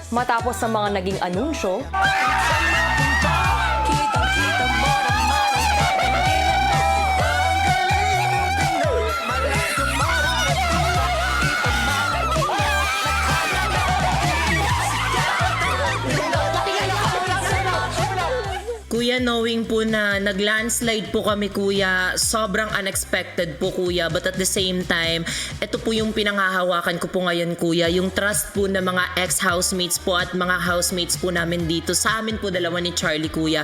Matapos ang mga naging anunsyo, Kuya, knowing po na nag-landslide po kami, kuya, sobrang unexpected po, kuya. But at the same time, ito po yung pinanghahawakan ko po ngayon, kuya. Yung trust po ng mga ex-housemates po at mga housemates po namin dito. Sa amin po, dalawa ni Charlie, kuya.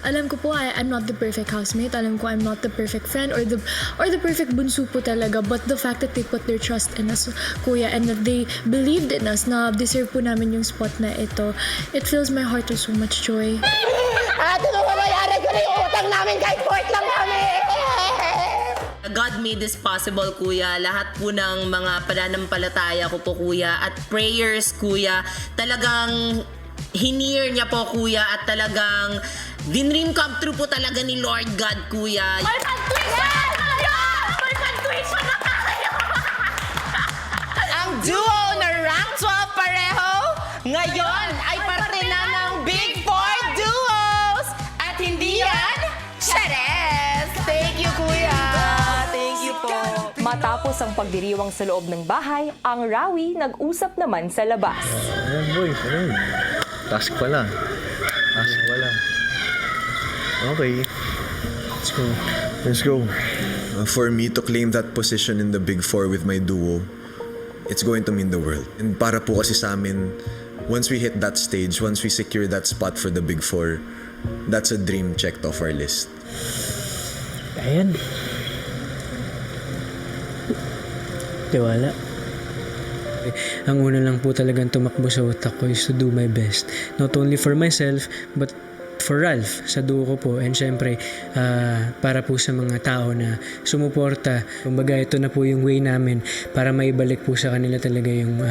Alam ko po, I'm not the perfect housemate. Alam ko I'm not the perfect friend or the perfect bunso po talaga. But the fact that they put their trust in us, kuya, and that they believed in us na deserve po namin yung spot na ito, it fills my heart with so much joy. Ate, nung mamayari ko na yung utang namin kahit port lang kami! God made this possible, kuya. Lahat po ng mga pananampalataya ko po, kuya, at prayers, kuya, talagang hinir niya po, kuya, at talagang dream come true po talaga ni Lord God, kuya. Ang duo na rank 12 pareho, ngayon ay parte na ng Big Four Duos! At hindi yan, Chares! Thank you, kuya! Thank you po! matapos ang pagdiriwang sa loob ng bahay, ang Rawi nag-usap naman sa labas. Ayan boy, ayan. Task pala. Okay. Let's go. Let's go. For me to claim that position in the Big Four with my duo, it's going to mean the world. And para po kasi sa amin, once we hit that stage, once we secure that spot for the Big Four, that's a dream checked off our list. Ayan. Tiwala. Ang una lang po talagang tumakbo sa utak ko is to do my best. Not only for myself, but for Ralph, sa duo ko po. And syempre, para po sa mga tao na sumuporta. Kumbaga, ito na po yung way namin para maibalik po sa kanila talaga yung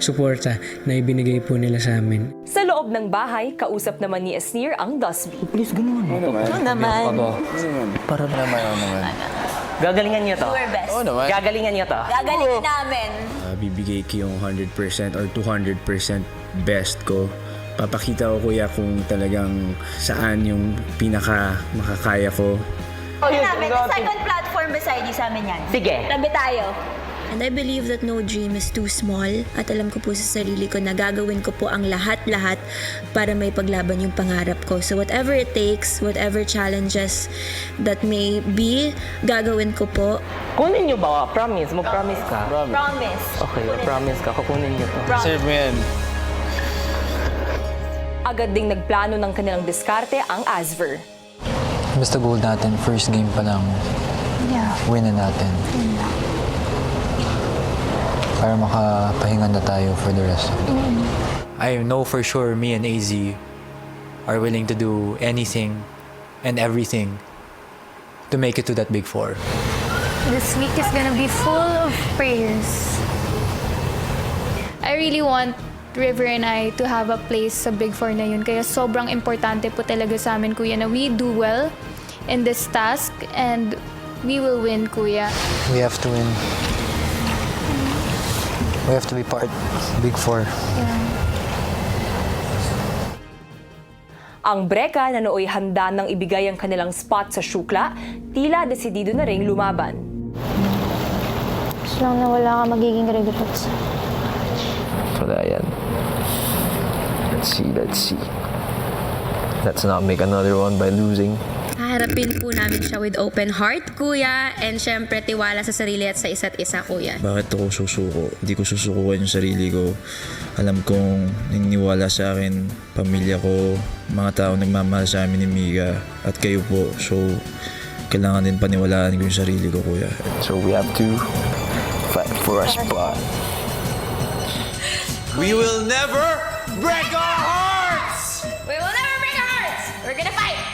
suporta na ibinigay po nila sa amin. Sa loob ng bahay, kausap naman ni Esnir ang Dusby. Please, ganun. Ano naman? Para naman. Gagalingan niyo to. Do our best. Oo naman. Gagalingan niyo to. Gagalingin namin. Bibigay ko yung 100% or 200% best ko. Papakita ko, kuya, kung talagang saan yung pinaka makakaya ko. Namin, the second platform beside you sa amin yan. Sige. Tabi tayo. And I believe that no dream is too small. At alam ko po sa sarili ko na gagawin ko po ang lahat-lahat para may paglaban yung pangarap ko. So whatever it takes, whatever challenges that may be, gagawin ko po. Kunin niyo ba? Promise. Mag-promise ka. Promise. Okay, promise ka. Kukunin niyo to. Serve mo yan. Agad ding nagplano ng kanilang diskarte ang Asver. Basta goal natin, first game pa lang, win na natin. Para makapahinga na tayo for the rest of the game. I know for sure me and AZ are willing to do anything and everything to make it to that Big Four. This week is gonna be full of prayers. I really want River and I to have a place sa Big Four na yun. Kaya sobrang importante po talaga sa amin, kuya, na we do well in this task and we will win, kuya. We have to win. We have to be part Big Four. Ang Breka na nooy handa nang ibigay ang kanilang spot sa Shukla, tila desidido na ring lumaban. As long na wala ka magiging regrets. Wala yan. Let's see. Let's not make another one by losing. Haharapin po namin siya with open heart, kuya. And syempre, tiwala sa sarili at sa isa't isa, kuya. Bakit ako susuko? Hindi ko susukuan yung sarili ko. Alam kong naniniwala sa akin, pamilya ko, mga tao nagmamahal sa amin ni Mika at kayo po. So, kailangan din paniwalaan ko yung sarili ko, kuya. So we have to fight for our spot. We will never break our hearts!